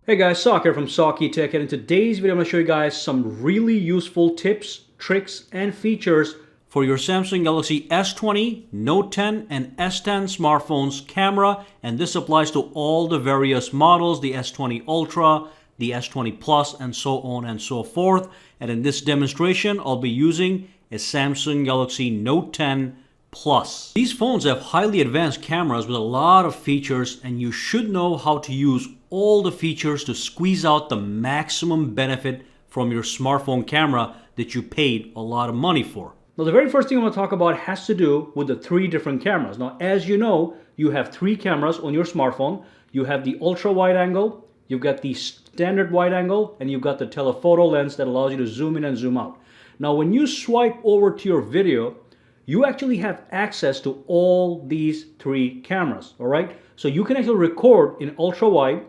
Hey guys, Sak here from SAKITECH, and in today's video I'm going to show you guys some really useful tips, tricks, and features for your Samsung Galaxy S20, Note 10, and S10 smartphones camera, and this applies to all the various models, the S20 Ultra, the S20 Plus, and so on and so forth. And in this demonstration, I'll be using a Samsung Galaxy Note 10 Plus. These phones have highly advanced cameras with a lot of features, and you should know how to use all the features to squeeze out the maximum benefit from your smartphone camera that you paid a lot of money for. Now, the very first thing I want to talk about has to do with the three different cameras. Now, as you know, you have three cameras on your smartphone. You have the ultra wide angle, you've got the standard wide angle, and you've got the telephoto lens that allows you to zoom in and zoom out. Now, when you swipe over to your video, you actually have access to all these three cameras, all right? So you can actually record in ultra wide,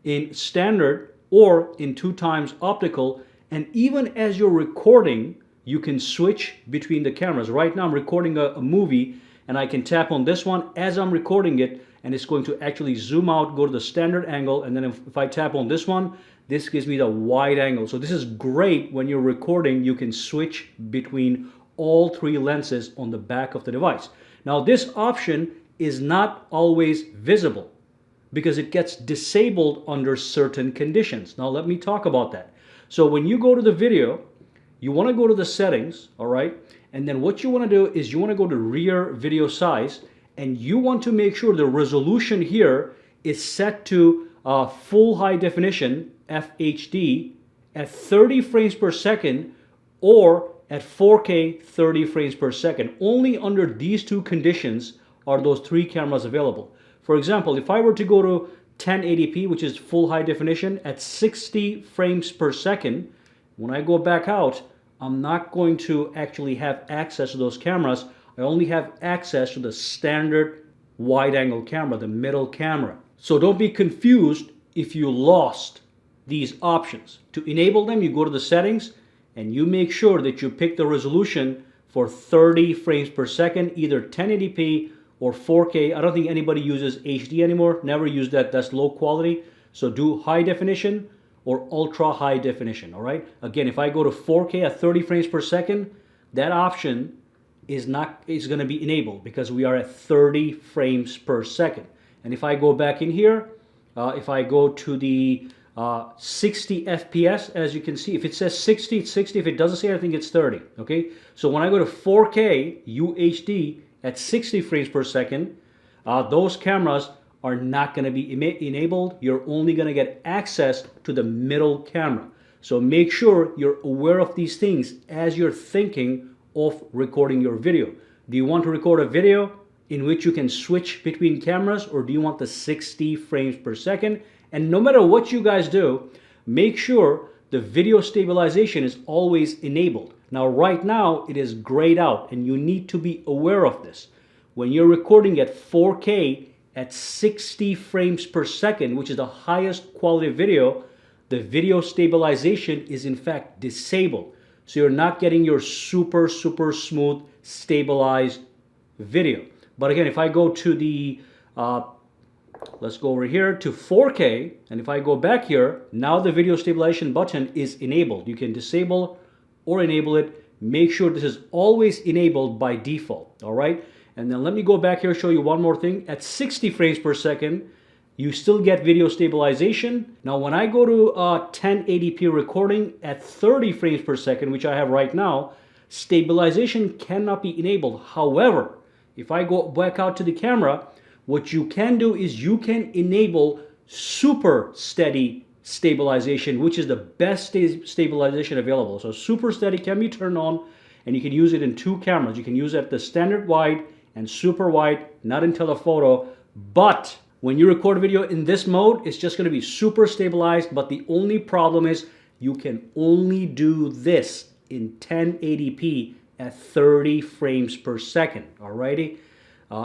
in standard, or in 2x optical, and even as you're recording, you can switch between the cameras. Right now I'm recording a movie, and I can tap on this one as I'm recording it, and it's going to actually zoom out, go to the standard angle, and then if I tap on this one, this gives me the wide angle. So this is great when you're recording. You can switch between all three lenses on the back of the device. Now, this option is not always visible because it gets disabled under certain conditions. Now, let me talk about that. So when you go to the video, you want to go to the settings, all right? And then what you want to do is you want to go to rear video size, and you want to make sure the resolution here is set to full high definition, FHD, at 30 frames per second, or at 4K 30 frames per second. Only under these two conditions are those three cameras available. For example, if I were to go to 1080p, which is full high definition, at 60 frames per second, when I go back out, I'm not going to actually have access to those cameras. I only have access to the standard wide angle camera, the middle camera. So don't be confused if you lost these options. To enable them, you go to the settings, and you make sure that you pick the resolution for 30 frames per second, either 1080p or 4K. I don't think anybody uses HD anymore. Never use that. That's low quality. So do high definition or ultra high definition, all right? Again, if I go to 4K at 30 frames per second, that option is going to be enabled because we are at 30 frames per second. And if I go back in here, if I go to the 60 FPS, as you can see, if it says 60, it's 60. If it doesn't say anything, it's 30. Okay, so when I go to 4K UHD at 60 frames per second, those cameras are not going to be enabled. You're only going to get access to the middle camera. So make sure you're aware of these things as you're thinking of recording your video. Do you want to record a video in which you can switch between cameras, or do you want the 60 frames per second? And no matter what you guys do, make sure the video stabilization is always enabled. Now, right now, it is grayed out, and you need to be aware of this. When you're recording at 4K at 60 frames per second, which is the highest quality video, the video stabilization is in fact disabled. So you're not getting your super smooth stabilized video. But again, if I go to the let's go over here to 4K, and if I go back here, now the video stabilization button is enabled. You can disable or enable it. Make sure this is always enabled by default, all right? And then let me go back here, show you one more thing. At 60 frames per second, you still get video stabilization. Now, when I go to 1080p recording at 30 frames per second, which I have right now, stabilization cannot be enabled. However, if I go back out to the camera, what you can do is you can enable super steady stabilization, which is the best stabilization available. So super steady can be turned on, and you can use it in two cameras. You can use it at the standard wide and super wide, not in telephoto. But when you record a video in this mode, it's just going to be super stabilized. But the only problem is you can only do this in 1080p at 30 frames per second. Alrighty.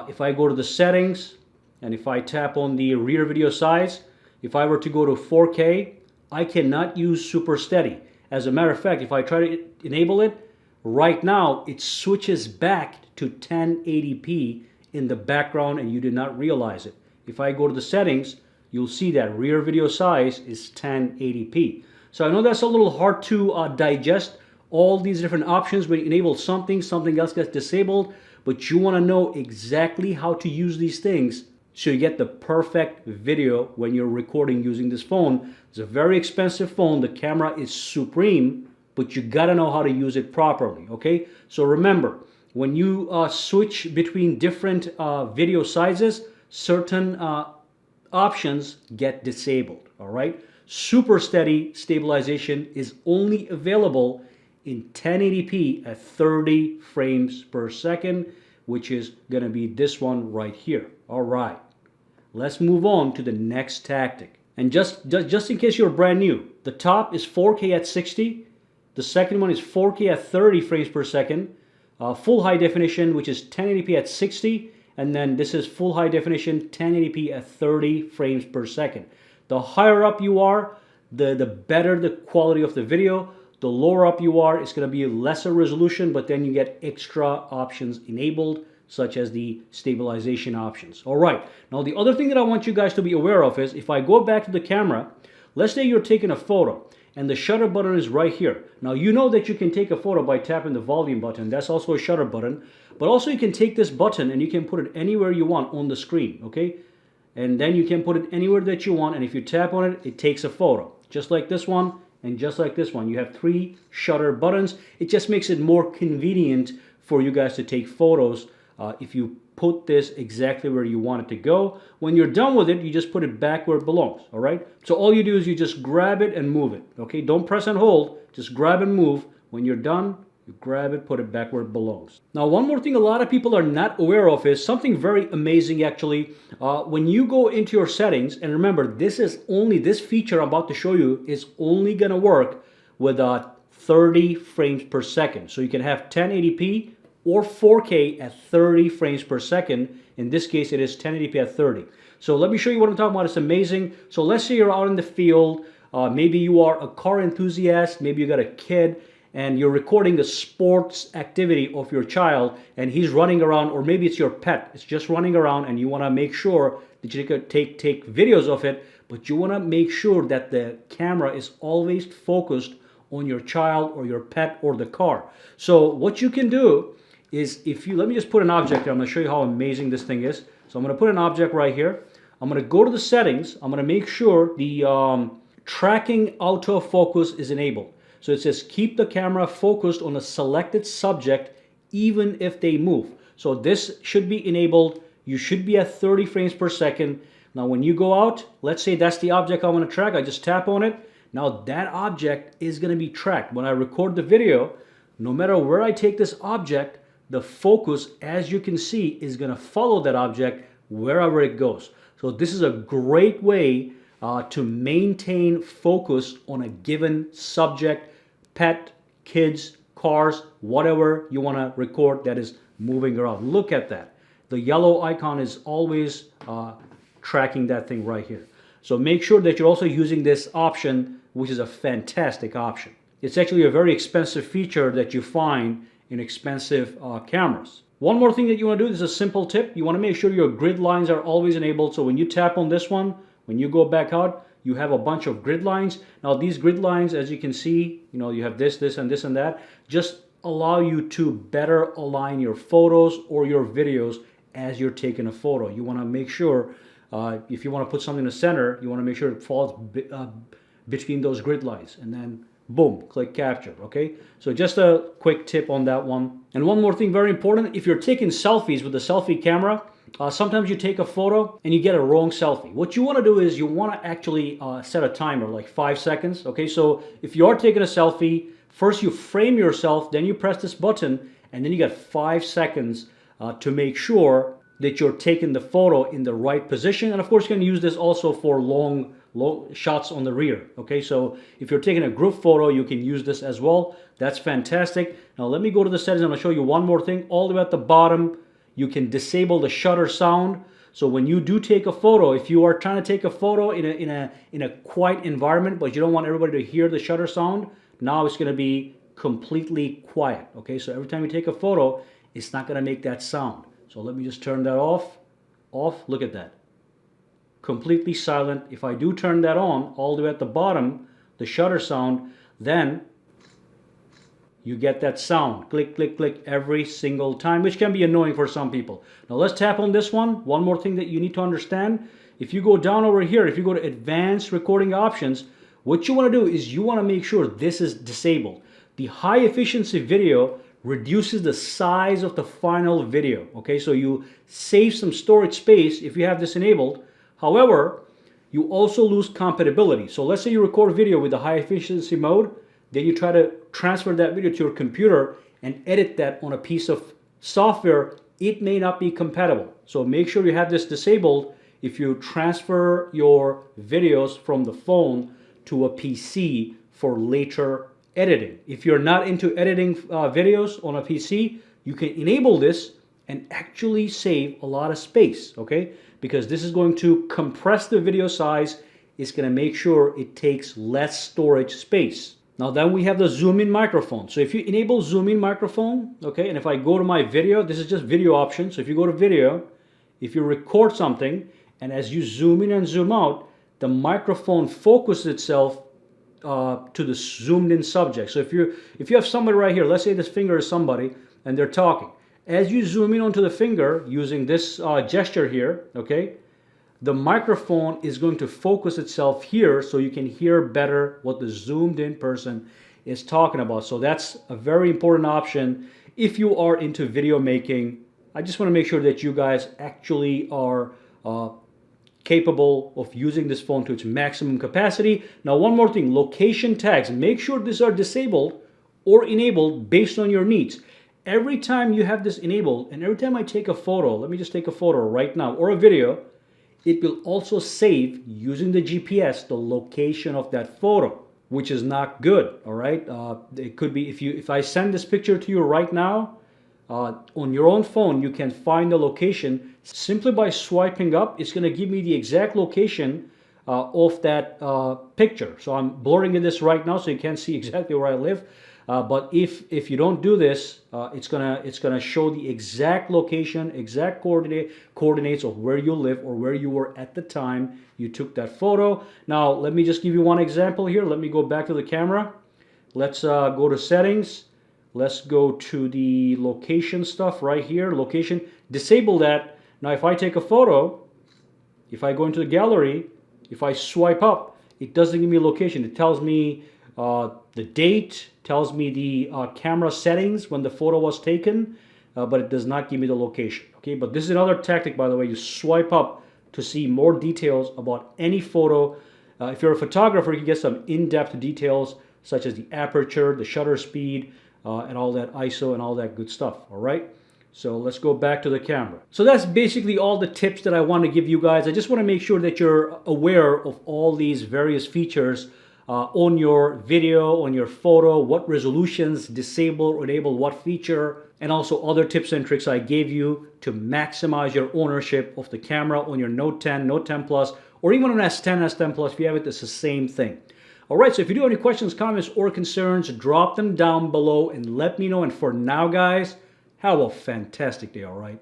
If I go to the settings, and if I tap on the rear video size, if I were to go to 4K, I cannot use super steady. As a matter of fact, if I try to enable it, right now it switches back to 1080p in the background, and you did not realize it. If I go to the settings, you'll see that rear video size is 1080p. So I know that's a little hard to digest, all these different options. When you enable something, something else gets disabled, but you want to know exactly how to use these things so you get the perfect video when you're recording using this phone. It's a very expensive phone. The camera is supreme, but you gotta know how to use it properly, okay? So remember, when you switch between different video sizes, certain options get disabled, all right? Super steady stabilization is only available in 1080p at 30 frames per second, which is gonna be this one right here. All right, let's move on to the next tactic. And just in case you're brand new, the top is 4K at 60. The second one is 4K at 30 frames per second. Full high definition, which is 1080p at 60. And then this is full high definition, 1080p at 30 frames per second. The higher up you are, the better the quality of the video. The lower up you are, it's going to be lesser resolution, but then you get extra options enabled, such as the stabilization options. All right, now the other thing that I want you guys to be aware of is if I go back to the camera, let's say you're taking a photo and the shutter button is right here. Now you know that you can take a photo by tapping the volume button. That's also a shutter button, but also you can take this button and you can put it anywhere you want on the screen, okay? And then you can put it anywhere that you want, and if you tap on it, it takes a photo, just like this one and just like this one. You have 3 shutter buttons. It just makes it more convenient for you guys to take photos if you put this exactly where you want it to go. When you're done with it, you just put it back where it belongs, all right? So all you do is you just grab it and move it, okay? Don't press and hold, just grab and move. When you're done, you grab it, put it back where it belongs. Now, one more thing a lot of people are not aware of is something very amazing, actually. When you go into your settings, and remember, this feature I'm about to show you is only gonna work with 30 frames per second. So you can have 1080p or 4K at 30 frames per second. In this case, it is 1080p at 30. So let me show you what I'm talking about. It's amazing. So let's say you're out in the field. Maybe you are a car enthusiast. Maybe you got a kid and you're recording the sports activity of your child and he's running around, or maybe it's your pet. It's just running around and you want to make sure that you can take videos of it, but you want to make sure that the camera is always focused on your child or your pet or the car. So what you can do is let me just put an object here. I'm going to show you how amazing this thing is. So I'm going to put an object right here. I'm going to go to the settings. I'm going to make sure the tracking autofocus is enabled. So it says keep the camera focused on a selected subject even if they move. So this should be enabled. You should be at 30 frames per second. Now when you go out, let's say that's the object I want to track. I just tap on it. Now that object is going to be tracked. When I record the video, no matter where I take this object, the focus, as you can see, is going to follow that object wherever it goes. So this is a great way to maintain focus on a given subject, pet, kids, cars, whatever you want to record that is moving around. Look at that. The yellow icon is always tracking that thing right here. So make sure that you're also using this option, which is a fantastic option. It's actually a very expensive feature that you find in expensive cameras. One more thing that you want to do is a simple tip. You want to make sure your grid lines are always enabled. So when you tap on this one, when you go back out, you have a bunch of grid lines. Now these grid lines, as you can see, you have this, and this, and that. Just allow you to better align your photos or your videos as you're taking a photo. You want to make sure, if you want to put something in the center, you want to make sure it falls between those grid lines. And then boom, click capture, okay? So just a quick tip on that one. And one more thing, very important, if you're taking selfies with the selfie camera, sometimes you take a photo and you get a wrong selfie. What you want to do is you want to actually set a timer, like 5 seconds, okay? So if you are taking a selfie, first you frame yourself, then you press this button, and then you got 5 seconds to make sure that you're taking the photo in the right position. And of course, you can use this also for long shots on the rear, okay? So if you're taking a group photo, you can use this as well. That's fantastic. Now let me go to the settings. I'm going to show you one more thing. All the way at the bottom, you can disable the shutter sound. So when you do take a photo, if you are trying to take a photo in a quiet environment, but you don't want everybody to hear the shutter sound, now it's going to be completely quiet, okay? So every time you take a photo, it's not going to make that sound. So let me just turn that off. Look at that. completely silent. If I do turn that on all the way at the bottom, the shutter sound, then you get that sound, click, click, click, every single time, which can be annoying for some people. Now let's tap on this one. One more thing that you need to understand. If you go down over here, if you go to advanced recording options, what you want to do is you want to make sure this is disabled. The high efficiency video reduces the size of the final video. Okay, so you save some storage space if you have this enabled. However, you also lose compatibility. So let's say you record a video with the high efficiency mode, then you try to transfer that video to your computer and edit that on a piece of software. It may not be compatible. So make sure you have this disabled if you transfer your videos from the phone to a PC for later editing. If you're not into editing videos on a PC, you can enable this and actually save a lot of space, okay? Because this is going to compress the video size. It's going to make sure it takes less storage space. Now then we have the zoom in microphone. So if you enable zoom in microphone, okay, and if I go to my video, this is just video option. So if you go to video, if you record something, and as you zoom in and zoom out, the microphone focuses itself to the zoomed in subject. So if you have somebody right here, let's say this finger is somebody and they're talking. As you zoom in onto the finger using this gesture here, okay, the microphone is going to focus itself here so you can hear better what the zoomed in person is talking about. So that's a very important option if you are into video making. I just want to make sure that you guys actually are capable of using this phone to its maximum capacity. Now one more thing, location tags. Make sure these are disabled or enabled based on your needs. Every time you have this enabled, and every time I take a photo, let me just take a photo right now, or a video, it will also save, using the GPS, the location of that photo, which is not good, all right? It could be, if I send this picture to you right now, on your own phone, you can find the location simply by swiping up. It's gonna give me the exact location of that picture. So I'm blurring this right now so you can't see exactly where I live. But if you don't do this, it's gonna show the exact location, exact coordinates of where you live or where you were at the time you took that photo. Now let me just give you one example here. Let me go back to the camera. Let's go to settings. Let's go to the location stuff right here. Location, disable that. Now if I take a photo, if I go into the gallery, if I swipe up, it doesn't give me a location. It tells me the date, tells me the camera settings when the photo was taken, but it does not give me the location. Okay, but this is another tactic, by the way. You swipe up to see more details about any photo. If you're a photographer, you get some in-depth details such as the aperture, the shutter speed, and all that ISO and all that good stuff. All right, so let's go back to the camera. So that's basically all the tips that I want to give you guys. I just want to make sure that you're aware of all these various features on your video, on your photo, what resolutions disable or enable what feature, and also other tips and tricks I gave you to maximize your ownership of the camera on your Note 10, Note 10 Plus, or even on S10, S10 Plus. If you have it, it's the same thing. All right, so if you do have any questions, comments, or concerns, drop them down below and let me know. And for now, guys, have a fantastic day, all right?